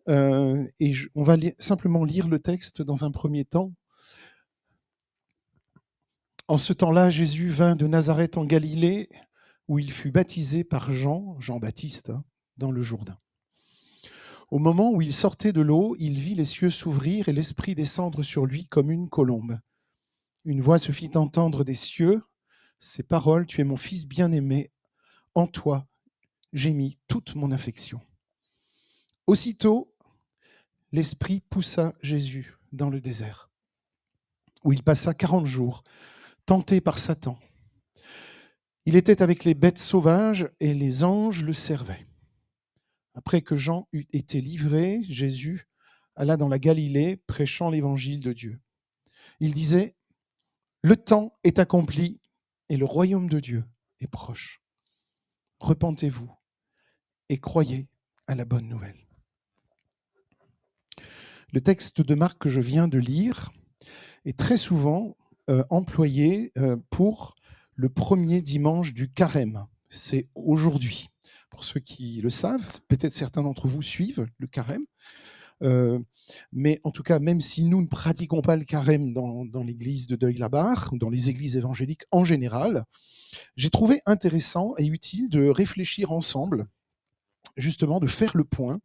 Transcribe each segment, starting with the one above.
On va simplement lire le texte dans un premier temps. En ce temps-là, Jésus vint de Nazareth en Galilée, où il fut baptisé par Jean-Baptiste, dans le Jourdain. Au moment où il sortait de l'eau, il vit les cieux s'ouvrir et l'Esprit descendre sur lui comme une colombe. Une voix se fit entendre des cieux. Ces paroles, tu es mon Fils bien-aimé, en toi j'ai mis toute mon affection. Aussitôt, l'Esprit poussa Jésus dans le désert, où il passa 40 jours, tenté par Satan. Il était avec les bêtes sauvages et les anges le servaient. Après que Jean eut été livré, Jésus alla dans la Galilée, prêchant l'évangile de Dieu. Il disait, le temps est accompli et le royaume de Dieu est proche. Repentez-vous et croyez à la bonne nouvelle. Le texte de Marc que je viens de lire est très souvent employé pour le premier dimanche du carême. C'est aujourd'hui. Pour ceux qui le savent, peut-être certains d'entre vous suivent le carême. Mais en tout cas, même si nous ne pratiquons pas le carême dans l'église de Deuil-la-Barre, ou dans les églises évangéliques en général, j'ai trouvé intéressant et utile de réfléchir ensemble, justement de faire le point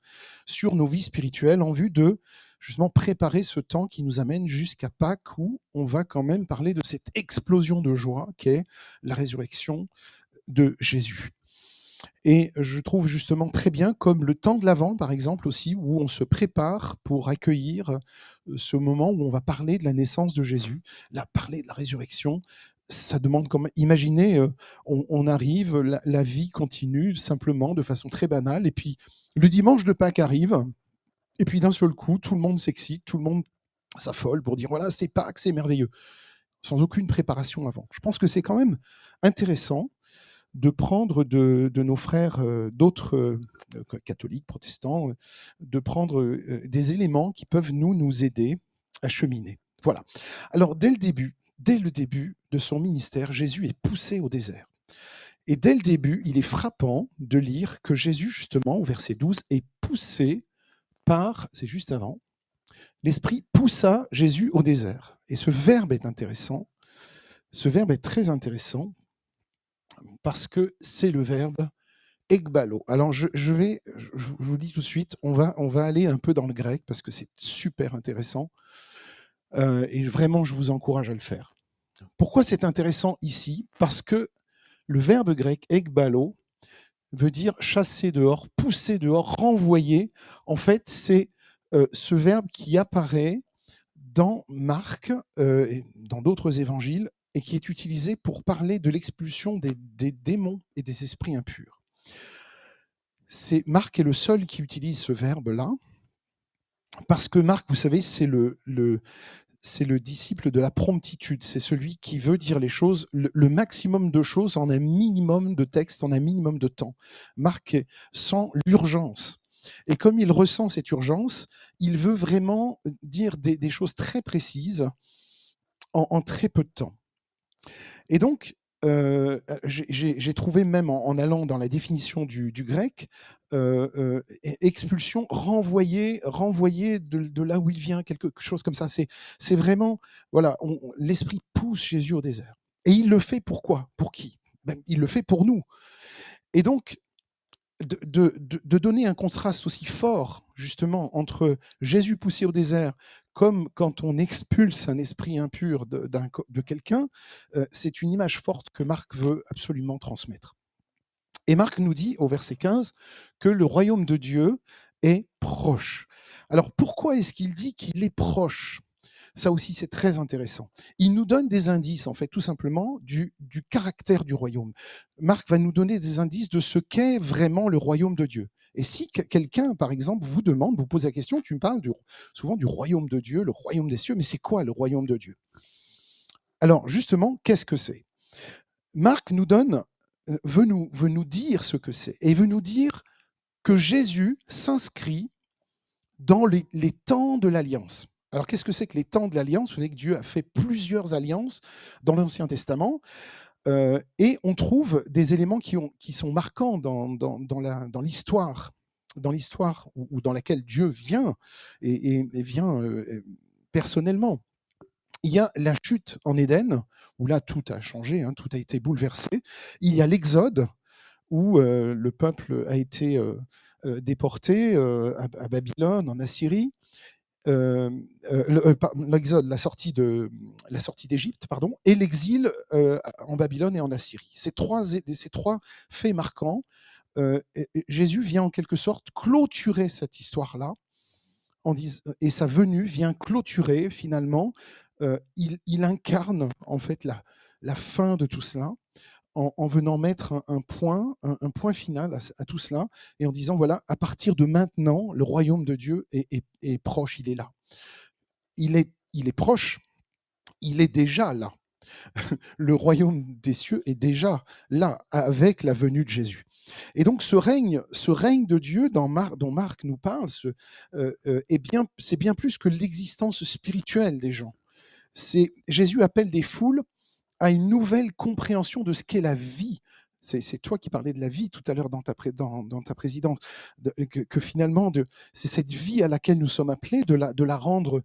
sur nos vies spirituelles en vue de justement préparer ce temps qui nous amène jusqu'à Pâques, où on va quand même parler de cette explosion de joie qu'est la résurrection de Jésus. Et je trouve justement très bien, comme le temps de l'Avent, par exemple, aussi, où on se prépare pour accueillir ce moment où on va parler de la naissance de Jésus. Là, parler de la résurrection, ça demande comme... Imaginez, on arrive, la vie continue simplement, de façon très banale, et puis le dimanche de Pâques arrive, et puis d'un seul coup, tout le monde s'excite, tout le monde s'affole pour dire, voilà, c'est Pâques, c'est merveilleux, sans aucune préparation avant. Je pense que c'est quand même intéressant de prendre de nos frères d'autres catholiques, protestants, de prendre des éléments qui peuvent nous aider à cheminer. Voilà. Alors, dès le début de son ministère, Jésus est poussé au désert. Et dès le début, il est frappant de lire que Jésus, justement, au verset 12, est poussé par, c'est juste avant, l'Esprit poussa Jésus au désert. Et ce verbe est intéressant. Ce verbe est très intéressant parce que c'est le verbe Ekbalo. Alors, je vous dis tout de suite, on va aller un peu dans le grec parce que c'est super intéressant et vraiment, je vous encourage à le faire. Pourquoi c'est intéressant ici? Parce que le verbe grec ekbalo veut dire chasser dehors, pousser dehors, renvoyer. En fait, c'est ce verbe qui apparaît dans Marc et dans d'autres évangiles et qui est utilisé pour parler de l'expulsion des démons et des esprits impurs. Marc est le seul qui utilise ce verbe-là, parce que Marc, vous savez, c'est le disciple de la promptitude. C'est celui qui veut dire les choses, le maximum de choses en un minimum de texte, en un minimum de temps. Marc sent l'urgence. Et comme il ressent cette urgence, il veut vraiment dire des choses très précises en très peu de temps. Et donc, j'ai trouvé même en allant dans la définition du grec, expulsion, renvoyer de là où il vient, quelque chose comme ça. C'est vraiment, voilà, l'Esprit pousse Jésus au désert. Et il le fait pourquoi? Pour qui? Ben, il le fait pour nous. Et donc, de donner un contraste aussi fort, justement, entre Jésus poussé au désert, comme quand on expulse un esprit impur de quelqu'un, c'est une image forte que Marc veut absolument transmettre. Et Marc nous dit, au verset 15, que le royaume de Dieu est proche. Alors, pourquoi est-ce qu'il dit qu'il est proche? Ça aussi, c'est très intéressant. Il nous donne des indices, en fait, tout simplement, du caractère du royaume. Marc va nous donner des indices de ce qu'est vraiment le royaume de Dieu. Et si quelqu'un, par exemple, vous demande, vous pose la question, tu me parles souvent du royaume de Dieu, le royaume des cieux, mais c'est quoi le royaume de Dieu? Alors, justement, qu'est-ce que c'est? Marc veut nous dire ce que c'est, et veut nous dire que Jésus s'inscrit dans les temps de l'Alliance. Alors, qu'est-ce que c'est que les temps de l'Alliance? Vous savez que Dieu a fait plusieurs alliances dans l'Ancien Testament, et on trouve des éléments qui sont marquants dans l'histoire dans l'histoire ou dans laquelle Dieu vient et vient personnellement. Il y a la chute en Éden, où là tout a changé, hein, tout a été bouleversé. Il y a l'Exode, où le peuple a été déporté à Babylone, en Assyrie. L'exode, la sortie d'Égypte, pardon, et l'exil en Babylone et en Assyrie. Ces trois faits marquants, Jésus vient en quelque sorte clôturer cette histoire-là, et sa venue vient clôturer finalement. Il incarne en fait la fin de tout cela, en venant mettre un point final à tout cela, et en disant voilà, à partir de maintenant, le royaume de Dieu est proche, il est là. Il est proche, il est déjà là. Le royaume des cieux est déjà là, avec la venue de Jésus. Et donc ce règne de Dieu dont Marc nous parle, c'est bien plus que l'existence spirituelle des gens. Jésus appelle des foules à une nouvelle compréhension de ce qu'est la vie. C'est toi qui parlais de la vie tout à l'heure dans ta présidence, que finalement, c'est cette vie à laquelle nous sommes appelés, de la rendre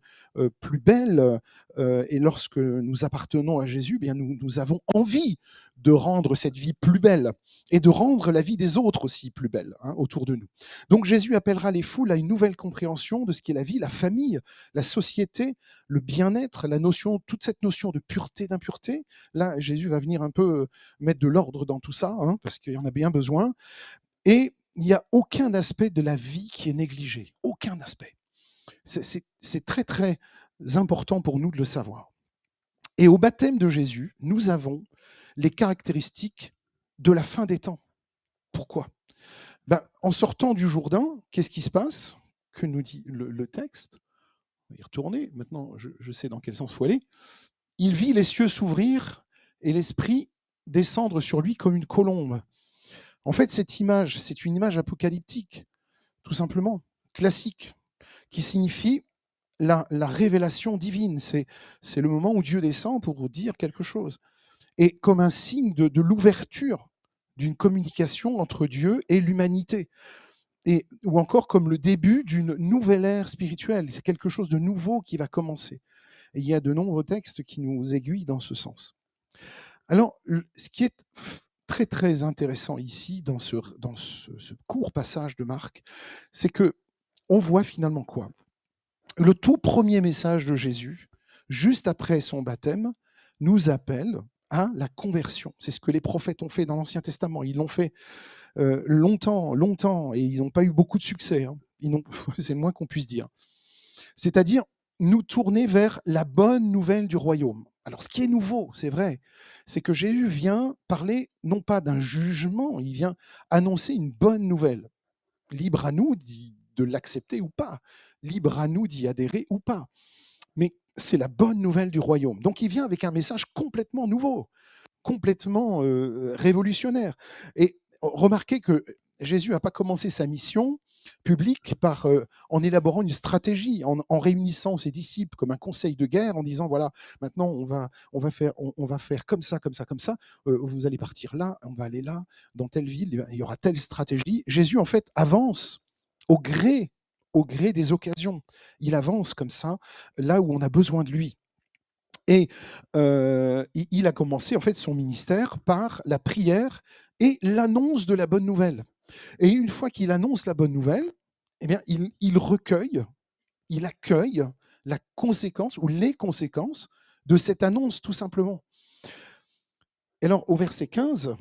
plus belle. Et lorsque nous appartenons à Jésus, bien nous avons envie de rendre cette vie plus belle et de rendre la vie des autres aussi plus belle, hein, autour de nous. Donc Jésus appellera les foules à une nouvelle compréhension de ce qu'est la vie, la famille, la société, le bien-être, toute cette notion de pureté, d'impureté. Là, Jésus va venir un peu mettre de l'ordre dans tout ça, hein, parce qu'il y en a bien besoin. Et il n'y a aucun aspect de la vie qui est négligé. Aucun aspect. C'est très, très important pour nous de le savoir. Et au baptême de Jésus, nous avons les caractéristiques de la fin des temps. Pourquoi ? En sortant du Jourdain, qu'est-ce qui se passe ? Que nous dit le texte ? On va y retourner. Maintenant, je sais dans quel sens il faut aller. Il vit les cieux s'ouvrir et l'Esprit descendre sur lui comme une colombe. En fait, cette image, c'est une image apocalyptique, tout simplement, classique, qui signifie la révélation divine. C'est le moment où Dieu descend pour dire quelque chose. Et comme un signe de l'ouverture d'une communication entre Dieu et l'humanité. Ou encore comme le début d'une nouvelle ère spirituelle. C'est quelque chose de nouveau qui va commencer. Et il y a de nombreux textes qui nous aiguillent dans ce sens. Alors, ce qui est très, très intéressant ici, dans ce court passage de Marc, c'est que on voit finalement quoi ? Le tout premier message de Jésus, juste après son baptême, nous appelle à la conversion. C'est ce que les prophètes ont fait dans l'Ancien Testament. Ils l'ont fait longtemps, et ils n'ont pas eu beaucoup de succès, hein. C'est le moins qu'on puisse dire. C'est-à-dire nous tourner vers la bonne nouvelle du royaume. Alors, ce qui est nouveau, c'est vrai, c'est que Jésus vient parler non pas d'un jugement, il vient annoncer une bonne nouvelle. Libre à nous de l'accepter ou pas, libre à nous d'y adhérer ou pas. Mais c'est la bonne nouvelle du royaume. Donc, il vient avec un message complètement nouveau, complètement révolutionnaire. Et remarquez que Jésus n'a pas commencé sa mission publique en élaborant une stratégie, en réunissant ses disciples comme un conseil de guerre, en disant voilà, maintenant on va faire comme ça, comme ça, comme ça. Vous allez partir là, on va aller là, dans telle ville, il y aura telle stratégie. Jésus en fait avance au gré des occasions. Il avance comme ça là où on a besoin de lui. Et il a commencé en fait son ministère par la prière et l'annonce de la bonne nouvelle. Et une fois qu'il annonce la bonne nouvelle, eh bien, il recueille, il accueille la conséquence ou les conséquences de cette annonce, tout simplement. Et alors, au verset 15,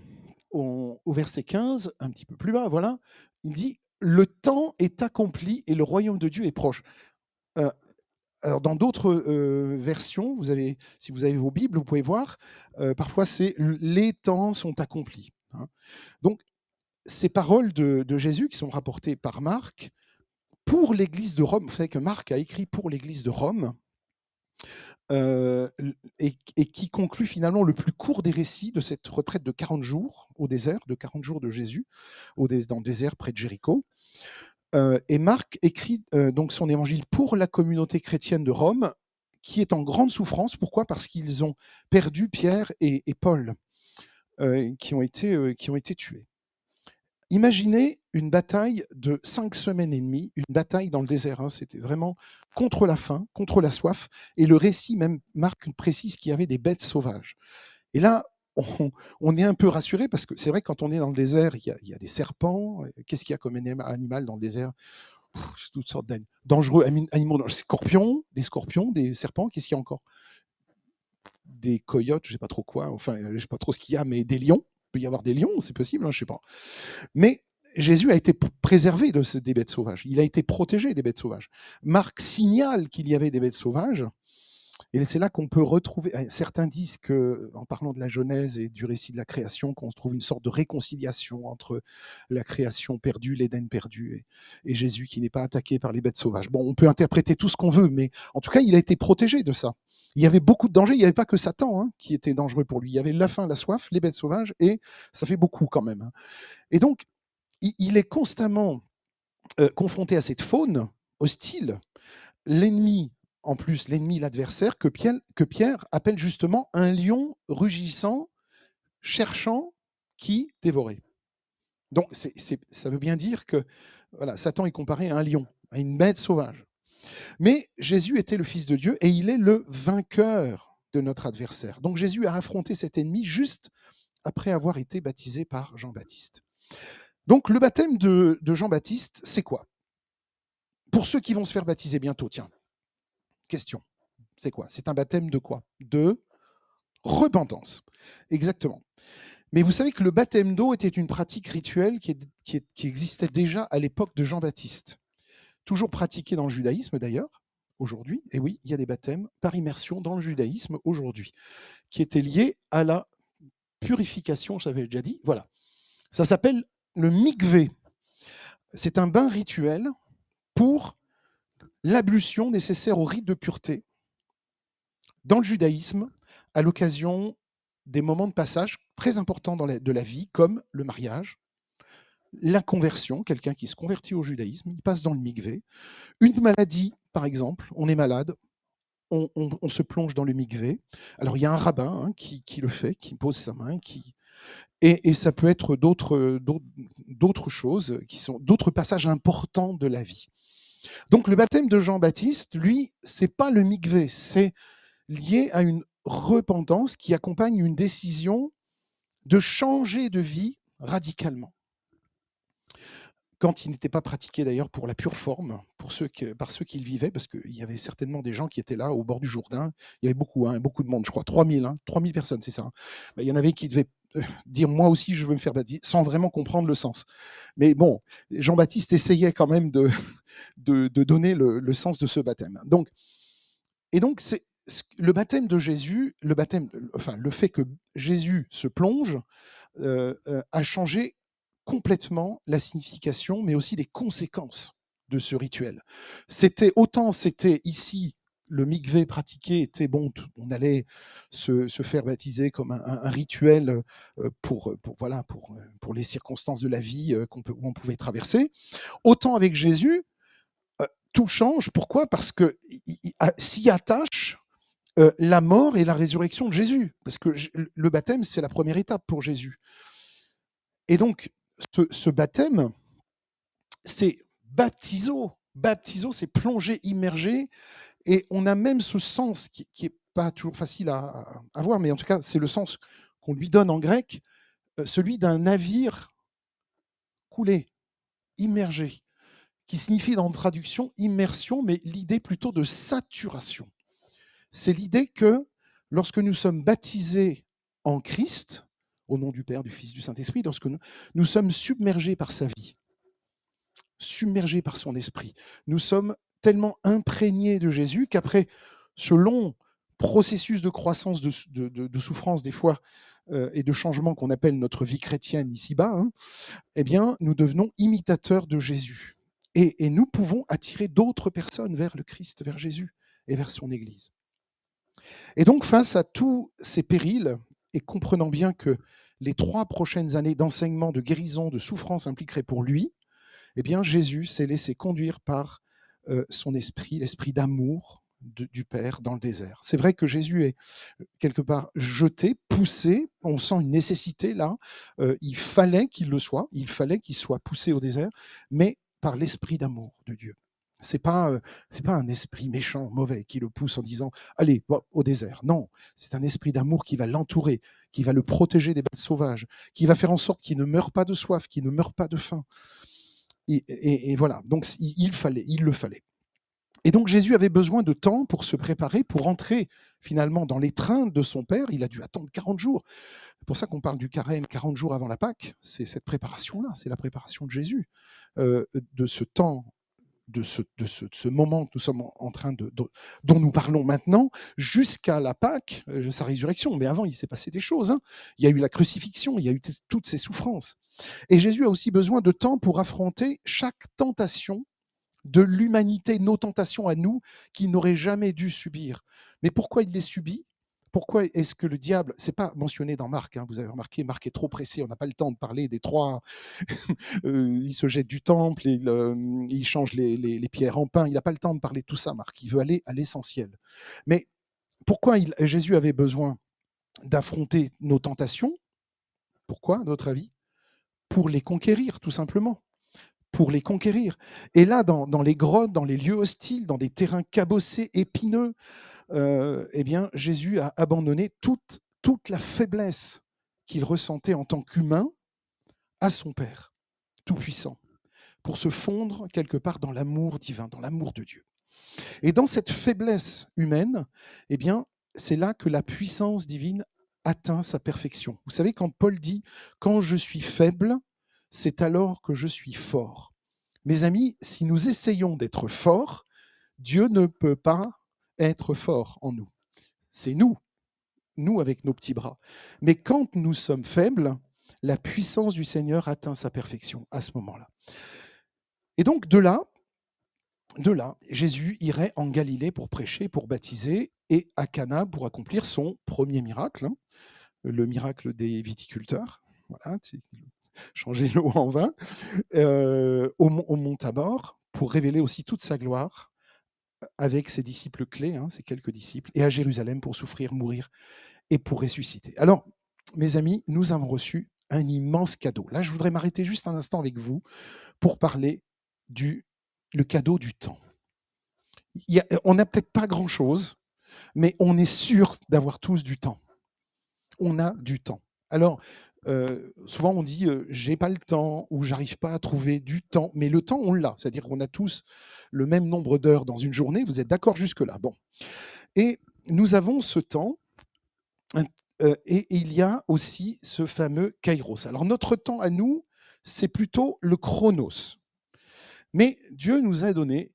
un petit peu plus bas, voilà, il dit le temps est accompli et le royaume de Dieu est proche. Euh, Alors, dans d'autres versions, si vous avez vos Bibles, vous pouvez voir, parfois c'est les temps sont accomplis, hein. Donc, ces paroles de Jésus qui sont rapportées par Marc pour l'Église de Rome, vous savez que Marc a écrit pour l'Église de Rome, et qui conclut finalement le plus court des récits de cette retraite de 40 jours au désert, de 40 jours de Jésus, dans le désert près de Jéricho. Et Marc écrit donc son évangile pour la communauté chrétienne de Rome, qui est en grande souffrance. Pourquoi ? Parce qu'ils ont perdu Pierre et Paul, qui ont été tués. Imaginez une bataille de 5 semaines et demie, une bataille dans le désert, hein, c'était vraiment contre la faim, contre la soif, et le récit même précise qu'il y avait des bêtes sauvages. Et là, on est un peu rassuré parce que c'est vrai que quand on est dans le désert, il y a des serpents. Qu'est-ce qu'il y a comme animal dans le désert? Toutes sortes dangereux animaux, des scorpions, des serpents. Qu'est-ce qu'il y a encore? Des coyotes, je ne sais pas trop quoi, enfin, je ne sais pas trop ce qu'il y a, mais des lions. Il peut y avoir des lions, c'est possible, hein, je ne sais pas. Mais Jésus a été préservé des bêtes sauvages. Il a été protégé des bêtes sauvages. Marc signale qu'il y avait des bêtes sauvages. Et c'est là qu'on peut retrouver. Certains disent que, en parlant de la Genèse et du récit de la création, qu'on trouve une sorte de réconciliation entre la création perdue, l'Éden perdu, et Jésus qui n'est pas attaqué par les bêtes sauvages. Bon, on peut interpréter tout ce qu'on veut, mais en tout cas, il a été protégé de ça. Il y avait beaucoup de dangers. Il n'y avait pas que Satan qui était dangereux pour lui. Il y avait la faim, la soif, les bêtes sauvages, et ça fait beaucoup quand même. Et donc, il est constamment confronté à cette faune hostile. L'ennemi, en plus, l'ennemi, l'adversaire, que Pierre appelle justement un lion rugissant, cherchant qui dévorer. Donc, ça veut bien dire que voilà, Satan est comparé à un lion, à une bête sauvage. Mais Jésus était le Fils de Dieu et il est le vainqueur de notre adversaire. Donc Jésus a affronté cet ennemi juste après avoir été baptisé par Jean-Baptiste. Donc le baptême de Jean-Baptiste, c'est quoi? Pour ceux qui vont se faire baptiser bientôt, tiens, question. C'est quoi? C'est un baptême de quoi? De repentance. Exactement. Mais vous savez que le baptême d'eau était une pratique rituelle qui existait déjà à l'époque de Jean-Baptiste. Toujours pratiquée dans le judaïsme d'ailleurs, aujourd'hui. Et oui, il y a des baptêmes par immersion dans le judaïsme aujourd'hui, qui étaient liés à la purification, j'avais déjà dit. Voilà. Ça s'appelle le mikvé. C'est un bain rituel pour l'ablution nécessaire au rite de pureté dans le judaïsme à l'occasion des moments de passage très importants de la vie, comme le mariage, la conversion, quelqu'un qui se convertit au judaïsme, il passe dans le mikvé. Une maladie, par exemple, on est malade, on se plonge dans le mikvé. Alors il y a un rabbin qui le fait, qui pose sa main, et ça peut être d'autres choses, qui sont d'autres passages importants de la vie. Donc le baptême de Jean-Baptiste, lui, c'est pas le mikvé, c'est lié à une repentance qui accompagne une décision de changer de vie radicalement. Quand il n'était pas pratiqué d'ailleurs pour la pure forme, par ceux qui le vivaient, parce qu'il y avait certainement des gens qui étaient là au bord du Jourdain. Il y avait beaucoup de monde, je crois, 3000, 3000 personnes, c'est ça. Il y en avait qui devaient dire moi aussi je veux me faire baptiser, sans vraiment comprendre le sens. Mais bon, Jean-Baptiste essayait quand même de, de donner le sens de ce baptême. Donc, c'est le baptême de Jésus, le fait que Jésus se plonge, a changé complètement la signification, mais aussi les conséquences de ce rituel. C'était ici le mikvé pratiqué était bon, on allait se faire baptiser comme un rituel pour les circonstances de la vie où on pouvait traverser. Autant avec Jésus, tout change. Pourquoi? Parce que s'y attache la mort et la résurrection de Jésus. Parce que le baptême, c'est la première étape pour Jésus. Et donc, ce baptême, c'est baptiso. Baptiso, c'est plonger, immerger. Et on a même ce sens qui n'est pas toujours facile à voir, mais en tout cas, c'est le sens qu'on lui donne en grec, celui d'un navire coulé, immergé, qui signifie dans la traduction immersion, mais l'idée plutôt de saturation. C'est l'idée que lorsque nous sommes baptisés en Christ, au nom du Père, du Fils, du Saint-Esprit, lorsque nous sommes submergés par sa vie, submergés par son esprit, nous sommes tellement imprégnés de Jésus qu'après ce long processus de croissance, de souffrance des fois, et de changement qu'on appelle notre vie chrétienne ici-bas, eh bien, nous devenons imitateurs de Jésus. Et nous pouvons attirer d'autres personnes vers le Christ, vers Jésus et vers son Église. Et donc, face à tous ces périls, et comprenant bien que les 3 prochaines années d'enseignement, de guérison, de souffrance impliqueraient pour lui, eh bien, Jésus s'est laissé conduire par son esprit, l'esprit d'amour, du Père dans le désert. C'est vrai que Jésus est quelque part jeté, poussé, on sent une nécessité là, il fallait qu'il le soit, il fallait qu'il soit poussé au désert, mais par l'esprit d'amour de Dieu. C'est pas un esprit méchant, mauvais, qui le pousse en disant: «Allez, va au désert». Non, c'est un esprit d'amour qui va l'entourer, qui va le protéger des bêtes sauvages, qui va faire en sorte qu'il ne meure pas de soif, qu'il ne meure pas de faim. Et voilà, donc il le fallait. Et donc Jésus avait besoin de temps pour se préparer, pour entrer finalement dans l'étreinte de son Père. Il a dû attendre 40 jours. C'est pour ça qu'on parle du carême 40 jours avant la Pâque. C'est cette préparation-là, c'est la préparation de Jésus, de ce temps, de ce moment que nous sommes en train dont nous parlons maintenant, jusqu'à la Pâque, sa résurrection. Mais avant, il s'est passé des choses, hein. Il y a eu la crucifixion, il y a eu toutes ces souffrances. Et Jésus a aussi besoin de temps pour affronter chaque tentation de l'humanité, nos tentations à nous, qu'il n'aurait jamais dû subir. Mais pourquoi il les subit? Pourquoi est-ce que le diable, c'est pas mentionné dans Marc, hein, vous avez remarqué, Marc est trop pressé, on n'a pas le temps de parler des trois, il se jette du temple, il change les pierres en pain, il n'a pas le temps de parler de tout ça, Marc, il veut aller à l'essentiel. Mais pourquoi Jésus avait besoin d'affronter nos tentations? Pourquoi, à notre avis? Pour les conquérir, tout simplement. Pour les conquérir. Et là, dans les grottes, dans les lieux hostiles, dans des terrains cabossés, épineux, eh bien, Jésus a abandonné toute la faiblesse qu'il ressentait en tant qu'humain à son Père Tout-Puissant, pour se fondre quelque part dans l'amour divin, dans l'amour de Dieu. Et dans cette faiblesse humaine, eh bien, c'est là que la puissance divine atteint sa perfection. Vous savez, quand Paul dit « Quand je suis faible, c'est alors que je suis fort ». Mes amis, si nous essayons d'être forts, Dieu ne peut pas être fort en nous. C'est nous avec nos petits bras. Mais quand nous sommes faibles, la puissance du Seigneur atteint sa perfection à ce moment-là. Et donc de là, Jésus irait en Galilée pour prêcher, pour baptiser, et à Cana pour accomplir son premier miracle, hein, le miracle des viticulteurs. Voilà, changer l'eau en vin, au mont Tabor, pour révéler aussi toute sa gloire avec ses disciples clés, hein, ses quelques disciples, et à Jérusalem pour souffrir, mourir et pour ressusciter. Alors, mes amis, nous avons reçu un immense cadeau. Là, je voudrais m'arrêter juste un instant avec vous pour parler le cadeau du temps. On n'a peut-être pas grand-chose, mais on est sûr d'avoir tous du temps. On a du temps. Alors, souvent on dit j'ai pas le temps ou j'arrive pas à trouver du temps, mais le temps on l'a, c'est-à-dire qu'on a tous le même nombre d'heures dans une journée. Vous êtes d'accord jusque-là? Bon, et nous avons ce temps, et il y a aussi ce fameux kairos. Alors notre temps à nous, c'est plutôt le chronos, mais Dieu nous a donné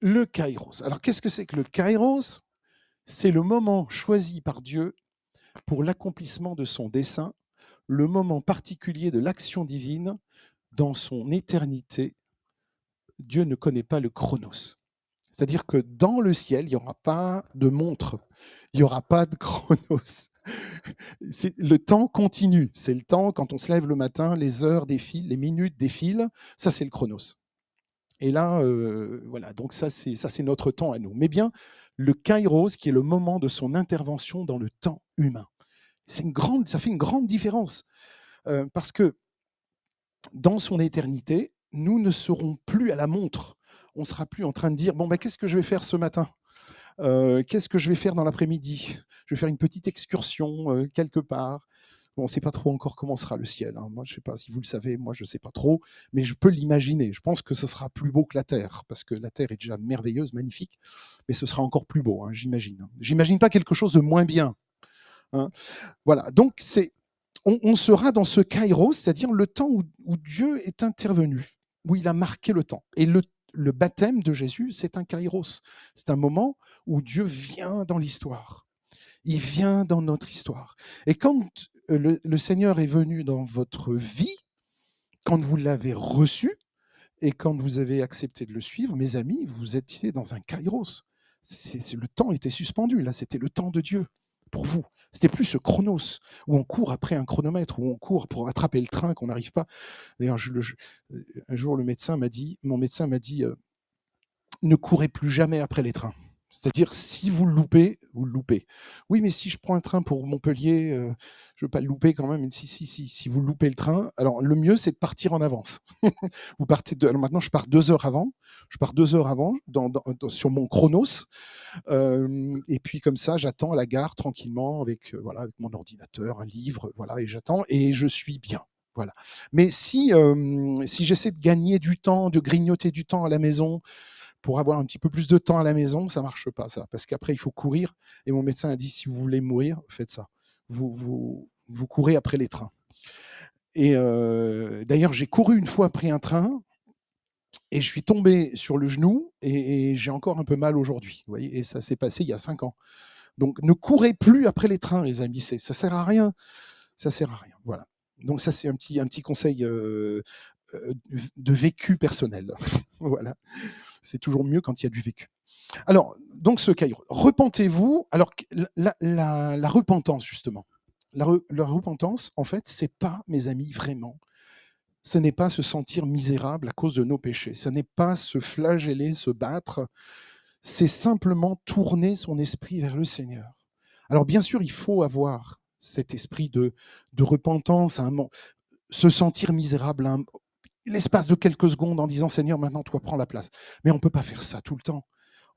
le kairos. Alors qu'est-ce que c'est que le kairos? C'est le moment choisi par Dieu pour l'accomplissement de son dessein, le moment particulier de l'action divine dans son éternité. Dieu ne connaît pas le chronos. C'est-à-dire que dans le ciel, il n'y aura pas de montre, il n'y aura pas de chronos. Le temps continue. C'est le temps, quand on se lève le matin, les heures défilent, les minutes défilent. Ça, c'est le chronos. Et là, voilà, donc ça, c'est notre temps à nous. Mais bien, le kairos, qui est le moment de son intervention dans le temps humain. Ça fait une grande différence, parce que dans son éternité, nous ne serons plus à la montre. On ne sera plus en train de dire bon, ben, qu'est-ce que je vais faire ce matin, qu'est-ce que je vais faire dans l'après-midi. Je vais faire une petite excursion quelque part. Bon, on ne sait pas trop encore comment sera le ciel, hein. Moi, je ne sais pas si vous le savez, moi je ne sais pas trop, mais je peux l'imaginer. Je pense que ce sera plus beau que la Terre, parce que la Terre est déjà merveilleuse, magnifique, mais ce sera encore plus beau, hein, j'imagine. J'imagine pas quelque chose de moins bien, hein. Voilà, donc on sera dans ce kairos, c'est-à-dire le temps où Dieu est intervenu, où il a marqué le temps. Et le baptême de Jésus, c'est un kairos. C'est un moment où Dieu vient dans l'histoire. Il vient dans notre histoire. Et quand le Seigneur est venu dans votre vie, quand vous l'avez reçu et quand vous avez accepté de le suivre, mes amis, vous étiez dans un kairos. Le temps était suspendu, là, c'était le temps de Dieu pour vous. C'était plus ce chronos où on court après un chronomètre, où on court pour attraper le train qu'on n'arrive pas. D'ailleurs, un jour, mon médecin m'a dit, ne courez plus jamais après les trains. C'est-à-dire, si vous le loupez, vous le loupez. Oui, mais si je prends un train pour Montpellier, je ne veux pas le louper quand même. Si vous loupez le train, alors le mieux, c'est de partir en avance. Vous partez alors maintenant, je pars 2 heures avant. Je pars 2 heures avant sur mon chronos. Et puis comme ça, j'attends à la gare tranquillement avec, voilà, avec mon ordinateur, un livre, voilà, et j'attends et je suis bien. Voilà. Mais si j'essaie de gagner du temps, de grignoter du temps à la maison pour avoir un petit peu plus de temps à la maison, ça marche pas ça, parce qu'après il faut courir. Et mon médecin a dit si vous voulez mourir, faites ça. Vous courez après les trains. Et d'ailleurs, j'ai couru une fois après un train et je suis tombé sur le genou et j'ai encore un peu mal aujourd'hui. Vous voyez, et ça s'est passé il y a 5 ans. Donc ne courez plus après les trains, les amis. Ça sert à rien. Ça sert à rien. Voilà. Donc ça, c'est un petit conseil de vécu personnel. Voilà. C'est toujours mieux quand il y a du vécu. Alors, donc ce caillou, repentez-vous. Alors, la repentance, justement. La repentance, en fait, c'est pas, mes amis, vraiment, ce n'est pas se sentir misérable à cause de nos péchés. Ce n'est pas se flageller, se battre. C'est simplement tourner son esprit vers le Seigneur. Alors, bien sûr, il faut avoir cet esprit de repentance, se sentir misérable, l'espace de quelques secondes en disant Seigneur, maintenant, toi, prends la place. Mais on ne peut pas faire ça tout le temps.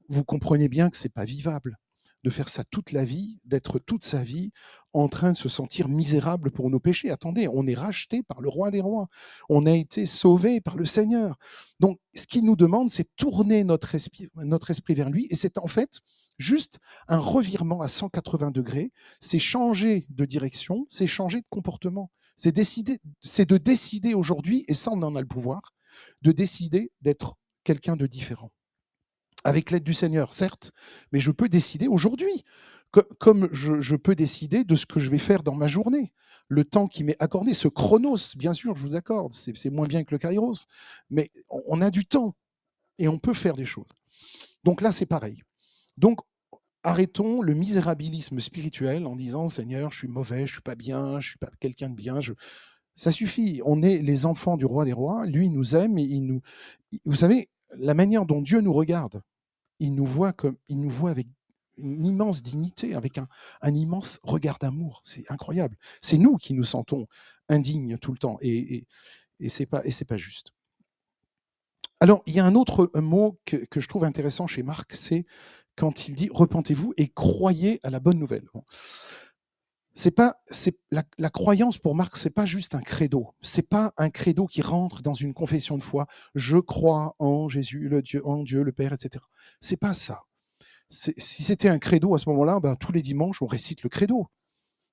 Vous comprenez bien que c'est pas vivable de faire ça toute la vie, d'être toute sa vie en train de se sentir misérable pour nos péchés. Attendez, on est racheté par le roi des rois. On a été sauvé par le Seigneur. Donc, ce qu'il nous demande, c'est tourner notre esprit vers lui. Et c'est en fait juste un revirement à 180 degrés. C'est changer de direction, c'est changer de comportement. C'est de décider aujourd'hui, et ça, on en a le pouvoir, de décider d'être quelqu'un de différent avec l'aide du Seigneur, certes, mais je peux décider aujourd'hui, comme je peux décider de ce que je vais faire dans ma journée. Le temps qui m'est accordé, ce chronos, bien sûr, je vous accorde, c'est moins bien que le kairos, mais on a du temps et on peut faire des choses. Donc là, c'est pareil. Donc, arrêtons le misérabilisme spirituel en disant Seigneur, je suis mauvais, je suis pas bien, je suis pas quelqu'un de bien. Ça suffit. On est les enfants du roi des rois. Lui, il nous aime et vous savez, la manière dont Dieu nous regarde, il nous voit avec une immense dignité, avec un immense regard d'amour. C'est incroyable. C'est nous qui nous sentons indignes tout le temps, et c'est pas juste. Alors, il y a un autre mot que je trouve intéressant chez Marc, c'est quand il dit repentez-vous et croyez à la bonne nouvelle. Bon. C'est pas, c'est la croyance pour Marc, c'est pas juste un credo. C'est pas un credo qui rentre dans une confession de foi. Je crois en Jésus, en Dieu, le Père, etc. C'est pas ça. Si c'était un credo à ce moment-là, ben, tous les dimanches, on récite le credo.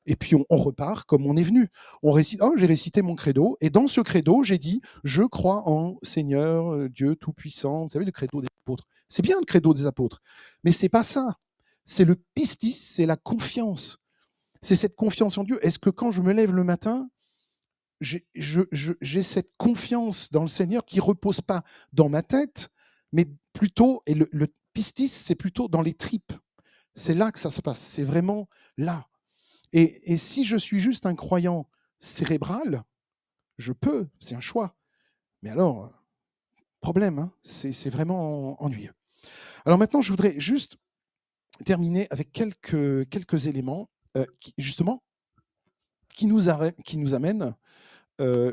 Et puis on repart comme on est venu. On récite, oh, j'ai récité mon credo, et dans ce credo, j'ai dit, je crois en Seigneur, Dieu Tout-Puissant. Vous savez, le credo des apôtres. C'est bien le credo des apôtres, mais c'est pas ça. C'est le pistis, c'est la confiance. C'est cette confiance en Dieu. Est-ce que quand je me lève le matin, j'ai cette confiance dans le Seigneur qui repose pas dans ma tête, mais plutôt, et le pistis, c'est plutôt dans les tripes. C'est là que ça se passe. C'est vraiment là. Et si je suis juste un croyant cérébral, je peux, c'est un choix. Mais alors, problème, hein, c'est vraiment ennuyeux. Alors maintenant, je voudrais juste terminer avec quelques éléments justement qui nous amènent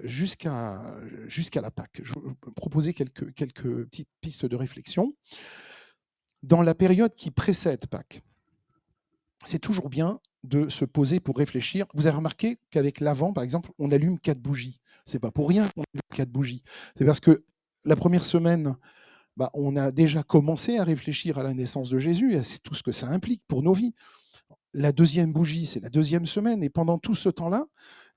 jusqu'à la Pâque. Je vais vous proposer quelques petites pistes de réflexion. Dans la période qui précède Pâques, c'est toujours bien de se poser pour réfléchir. Vous avez remarqué qu'avec l'Avent, par exemple, on allume 4 bougies. C'est pas pour rien qu'on allume 4 bougies. C'est parce que la première semaine, bah, on a déjà commencé à réfléchir à la naissance de Jésus et à tout ce que ça implique pour nos vies. La deuxième bougie, c'est la deuxième semaine. Et pendant tout ce temps-là,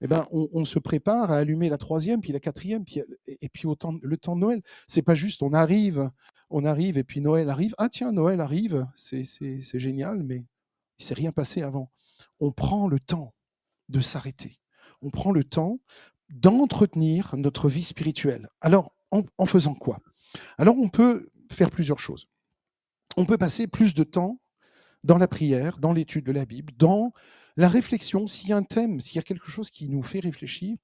eh ben, on se prépare à allumer la troisième, puis la quatrième, et puis le temps de Noël. C'est pas juste, on arrive, et puis Noël arrive. Ah tiens, Noël arrive, c'est génial, mais il ne s'est rien passé avant. On prend le temps de s'arrêter. On prend le temps d'entretenir notre vie spirituelle. Alors, en faisant quoi? Alors, on peut faire plusieurs choses. On peut passer plus de temps dans la prière, dans l'étude de la Bible, dans la réflexion. S'il y a un thème, s'il y a quelque chose qui nous fait réfléchir,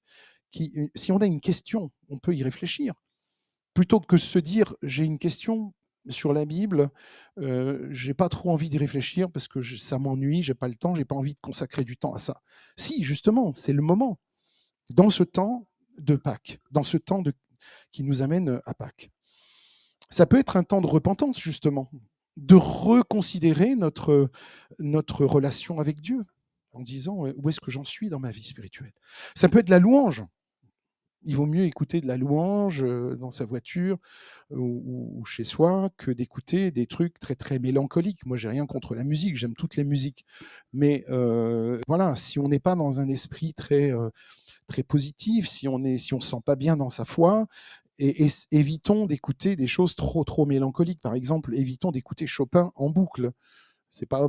si on a une question, on peut y réfléchir. Plutôt que se dire j'ai une question, sur la Bible, j'ai pas trop envie d'y réfléchir parce que ça m'ennuie, j'ai pas le temps, j'ai pas envie de consacrer du temps à ça. Si, justement, c'est le moment, dans ce temps de Pâques, dans ce temps qui nous amène à Pâques. Ça peut être un temps de repentance, justement, de reconsidérer notre relation avec Dieu, en disant où est-ce que j'en suis dans ma vie spirituelle. Ça peut être la louange. Il vaut mieux écouter de la louange dans sa voiture ou chez soi que d'écouter des trucs très très mélancoliques. Moi, j'ai rien contre la musique, j'aime toutes les musiques, mais voilà, si on n'est pas dans un esprit très positif, si on se sent pas bien dans sa foi, et évitons d'écouter des choses trop mélancoliques. Par exemple, évitons d'écouter Chopin en boucle. C'est pas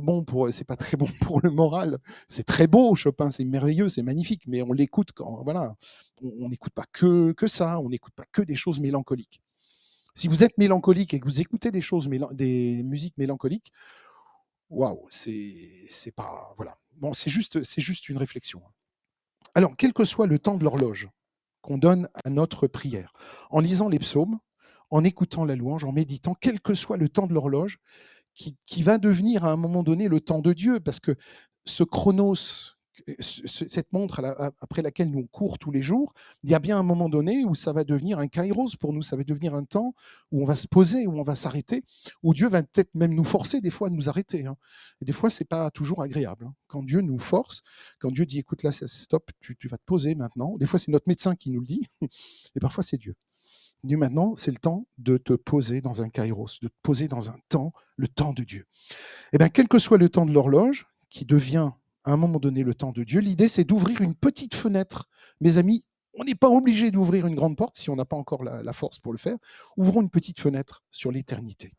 très bon pour le moral. C'est très beau, Chopin, c'est merveilleux, c'est magnifique, mais on l'écoute quand, voilà, on n'écoute pas que ça, on n'écoute pas que des choses mélancoliques. Si vous êtes mélancolique et que vous écoutez des musiques mélancoliques, waouh, c'est pas, voilà. Bon, c'est juste une réflexion. Alors, quel que soit le temps de l'horloge qu'on donne à notre prière, en lisant les psaumes, en écoutant la louange, en méditant, quel que soit le temps de l'horloge, qui va devenir à un moment donné le temps de Dieu, parce que ce chronos, cette montre après laquelle nous on court tous les jours, il y a bien un moment donné où ça va devenir un kairos pour nous, ça va devenir un temps où on va se poser, où on va s'arrêter, où Dieu va peut-être même nous forcer des fois à nous arrêter. Hein. Et des fois, c'est pas toujours agréable. Hein. Quand Dieu nous force, quand Dieu dit écoute là, stop, tu vas te poser maintenant. Des fois, c'est notre médecin qui nous le dit, et parfois c'est Dieu. Il dit maintenant, c'est le temps de te poser dans un kairos, de te poser dans un temps, le temps de Dieu. Eh bien, quel que soit le temps de l'horloge, qui devient à un moment donné le temps de Dieu, l'idée c'est d'ouvrir une petite fenêtre. Mes amis, on n'est pas obligé d'ouvrir une grande porte si on n'a pas encore la force pour le faire. Ouvrons une petite fenêtre sur l'éternité.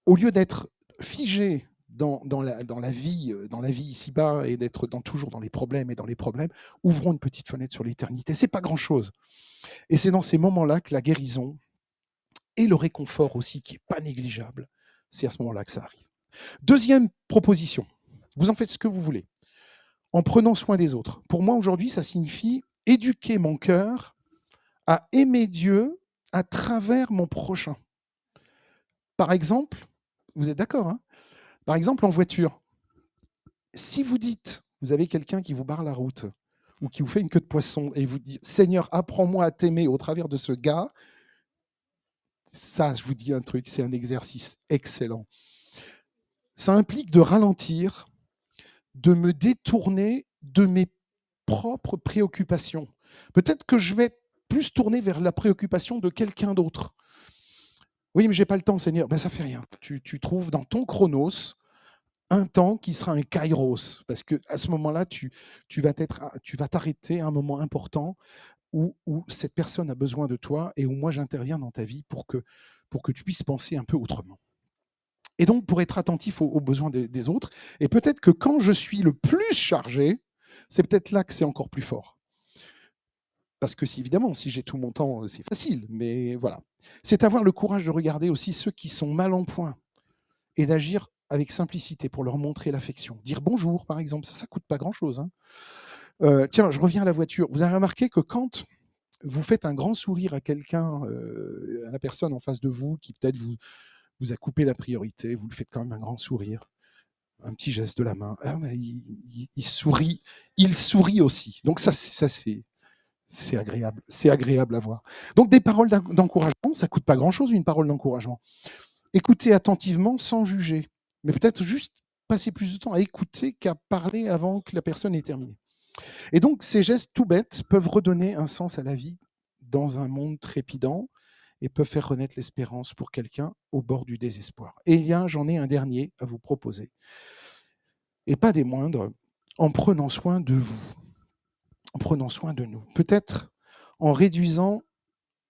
Au lieu d'être figé dans la vie ici-bas et d'être toujours dans les problèmes et dans les problèmes, ouvrons une petite fenêtre sur l'éternité. C'est pas grand-chose. Et c'est dans ces moments-là que la guérison et le réconfort aussi, qui n'est pas négligeable, c'est à ce moment-là que ça arrive. Deuxième proposition, vous en faites ce que vous voulez, en prenant soin des autres. Pour moi, aujourd'hui, ça signifie éduquer mon cœur à aimer Dieu à travers mon prochain. Par exemple, vous êtes d'accord, hein? Par exemple, en voiture, si vous dites, vous avez quelqu'un qui vous barre la route ou qui vous fait une queue de poisson et vous dit Seigneur, apprends-moi à t'aimer au travers de ce gars, ça, je vous dis un truc, c'est un exercice excellent. Ça implique de ralentir, de me détourner de mes propres préoccupations. Peut-être que je vais être plus tourné vers la préoccupation de quelqu'un d'autre. Oui, mais j'ai pas le temps, Seigneur. Ben, ça fait rien. Tu trouves dans ton chronos un temps qui sera un kairos, parce que à ce moment-là, tu vas t'arrêter à un moment important où cette personne a besoin de toi et où moi j'interviens dans ta vie pour que tu puisses penser un peu autrement. Et donc, pour être attentif aux besoins des autres, et peut-être que quand je suis le plus chargé, c'est peut-être là que c'est encore plus fort. Parce que, évidemment, si j'ai tout mon temps, c'est facile, mais voilà. C'est avoir le courage de regarder aussi ceux qui sont mal en point et d'agir avec simplicité pour leur montrer l'affection. Dire bonjour, par exemple, ça ne coûte pas grand-chose. Hein. Tiens, je reviens à la voiture. Vous avez remarqué que quand vous faites un grand sourire à quelqu'un, à la personne en face de vous, qui peut-être vous a coupé la priorité, vous lui faites quand même un grand sourire, un petit geste de la main. Ah, mais il sourit aussi. Donc c'est agréable. C'est agréable à voir. Donc des paroles d'encouragement, ça coûte pas grand-chose une parole d'encouragement. Écoutez attentivement sans juger, mais peut-être juste passer plus de temps à écouter qu'à parler avant que la personne ait terminé. Et donc ces gestes tout bêtes peuvent redonner un sens à la vie dans un monde trépidant et peuvent faire renaître l'espérance pour quelqu'un au bord du désespoir. Et j'en ai un dernier à vous proposer, et pas des moindres, en prenant soin de vous, en prenant soin de nous. Peut-être en réduisant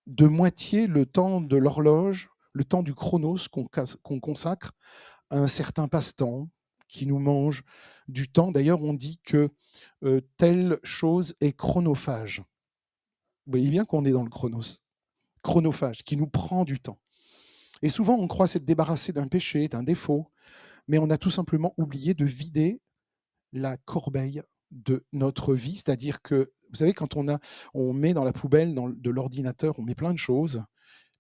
de moitié le temps de l'horloge, le temps du chronos qu'on consacre à un certain passe-temps qui nous mange du temps. D'ailleurs, on dit que telle chose est chronophage. Vous voyez bien qu'on est dans le chronos. Chronophage, qui nous prend du temps. Et souvent, on croit s'être débarrassé d'un péché, d'un défaut, mais on a tout simplement oublié de vider la corbeille de notre vie. C'est-à-dire que, vous savez, quand on met dans la poubelle de l'ordinateur, on met plein de choses,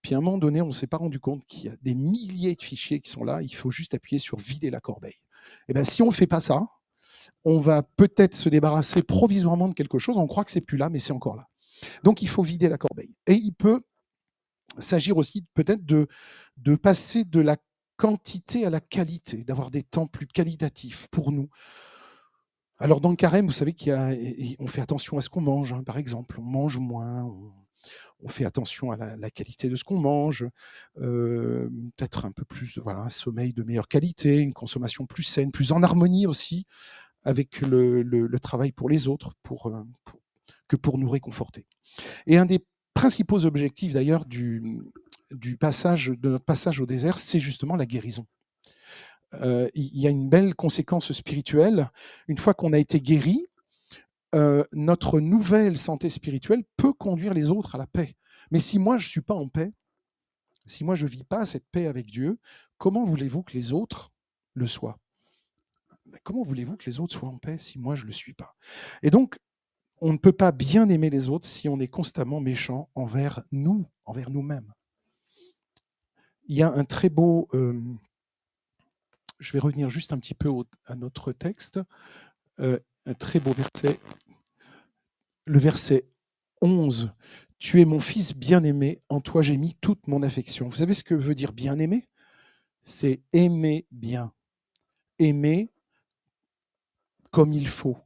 Puis à un moment donné, on ne s'est pas rendu compte qu'il y a des milliers de fichiers qui sont là, il faut juste appuyer sur vider la corbeille. Et bien, si on ne fait pas ça, on va peut-être se débarrasser provisoirement de quelque chose, on croit que c'est plus là, mais c'est encore là. Donc il faut vider la corbeille. Et il peut s'agir aussi peut-être de passer de la quantité à la qualité, d'avoir des temps plus qualitatifs pour nous. Alors dans le carême, vous savez qu'on fait attention à ce qu'on mange, hein, par exemple. On mange moins, on fait attention à la qualité de ce qu'on mange, peut-être un peu plus, voilà, un sommeil de meilleure qualité, une consommation plus saine, plus en harmonie aussi avec le travail pour les autres, que pour nous réconforter. Et un des principaux objectifs d'ailleurs de notre passage au désert, c'est justement la guérison. Il y a une belle conséquence spirituelle. Une fois qu'on a été guéri, notre nouvelle santé spirituelle peut conduire les autres à la paix. Mais si moi je ne suis pas en paix, si moi je ne vis pas cette paix avec Dieu, comment voulez-vous que les autres le soient? Comment voulez-vous que les autres soient en paix si moi je ne le suis pas? Et donc, on ne peut pas bien aimer les autres si on est constamment méchant envers nous, envers nous-mêmes. Il y a un très beau... je vais revenir juste un petit peu à notre texte. Un très beau verset. Le verset 11. « Tu es mon fils bien-aimé, en toi j'ai mis toute mon affection. » Vous savez ce que veut dire bien-aimé? C'est aimer bien. Aimer comme il faut.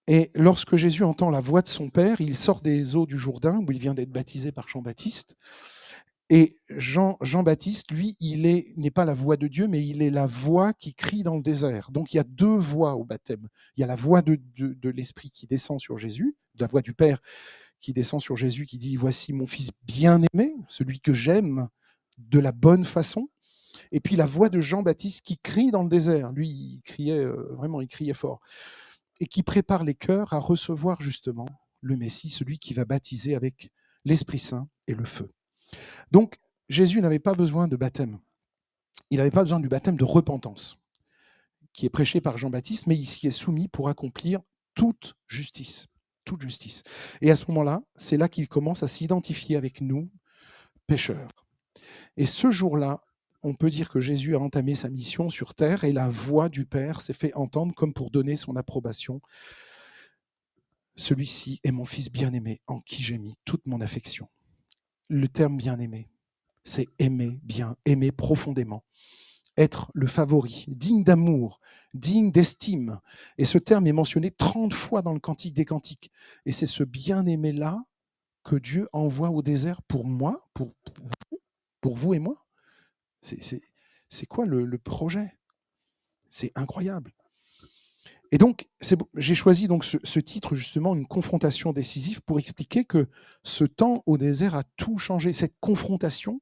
Et lorsque Jésus entend la voix de son Père, il sort des eaux du Jourdain, où il vient d'être baptisé par Jean-Baptiste. Et Jean-Baptiste, lui, n'est pas la voix de Dieu, mais il est la voix qui crie dans le désert. Donc il y a deux voix au baptême. Il y a la voix de l'Esprit qui descend sur Jésus, la voix du Père qui descend sur Jésus, qui dit « Voici mon fils bien-aimé, celui que j'aime de la bonne façon ». Et puis la voix de Jean-Baptiste qui crie dans le désert. Lui, il criait vraiment, il criait fort. Et qui prépare les cœurs à recevoir justement le Messie, celui qui va baptiser avec l'Esprit Saint et le feu. Donc, Jésus n'avait pas besoin de baptême. Il n'avait pas besoin du baptême de repentance, qui est prêché par Jean-Baptiste, mais il s'y est soumis pour accomplir toute justice. Toute justice. Et à ce moment-là, c'est là qu'il commence à s'identifier avec nous, pécheurs. Et ce jour-là, on peut dire que Jésus a entamé sa mission sur terre et la voix du Père s'est fait entendre comme pour donner son approbation. Celui-ci est mon fils bien-aimé, en qui j'ai mis toute mon affection. Le terme bien-aimé, c'est aimer bien, aimer profondément, être le favori, digne d'amour, digne d'estime. Et ce terme est mentionné 30 fois dans le Cantique des Cantiques. Et c'est ce bien-aimé-là que Dieu envoie au désert pour moi, pour vous et moi. C'est quoi le projet? C'est incroyable. Et donc, j'ai choisi donc ce titre, justement, une confrontation décisive, pour expliquer que ce temps au désert a tout changé. Cette confrontation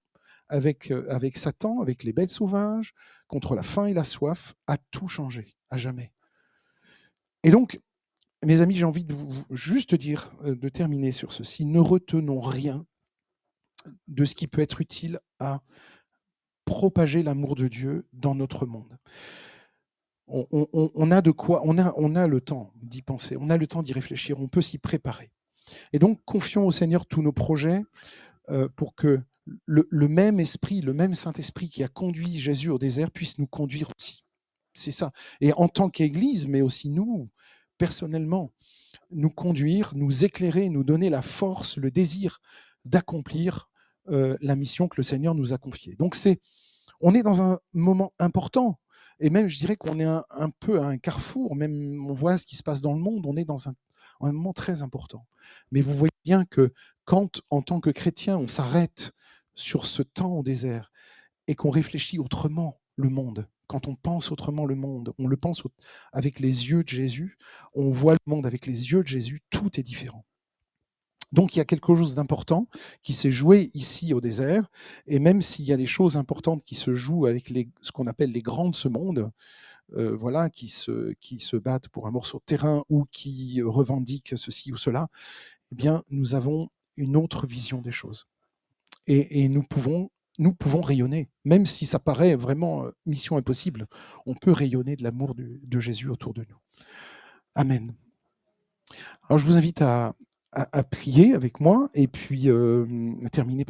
avec Satan, avec les bêtes sauvages, contre la faim et la soif, a tout changé, à jamais. Et donc, mes amis, j'ai envie de vous juste dire, de terminer sur ceci. Ne retenons rien de ce qui peut être utile à propager l'amour de Dieu dans notre monde. On a de quoi, on a le temps d'y penser, on a le temps d'y réfléchir, on peut s'y préparer. Et donc, confions au Seigneur tous nos projets pour que le même esprit, le même Saint-Esprit qui a conduit Jésus au désert puisse nous conduire aussi. C'est ça. Et en tant qu'Église, mais aussi nous, personnellement, nous conduire, nous éclairer, nous donner la force, le désir d'accomplir la mission que le Seigneur nous a confiée. Donc, on est dans un moment important. Et même, je dirais qu'on est un peu à un carrefour. Même, on voit ce qui se passe dans le monde. On est dans un moment très important. Mais vous voyez bien que quand, en tant que chrétien, on s'arrête sur ce temps au désert et qu'on réfléchit autrement le monde, quand on pense autrement le monde, on le pense avec les yeux de Jésus, on voit le monde avec les yeux de Jésus, tout est différent. Donc il y a quelque chose d'important qui s'est joué ici au désert, et même s'il y a des choses importantes qui se jouent avec ce qu'on appelle les grands de ce monde, voilà, qui se battent pour un morceau de terrain ou qui revendiquent ceci ou cela, eh bien nous avons une autre vision des choses. Et nous pouvons rayonner, même si ça paraît vraiment mission impossible, on peut rayonner de l'amour de Jésus autour de nous. Amen. Alors je vous invite à prier avec moi et puis terminer par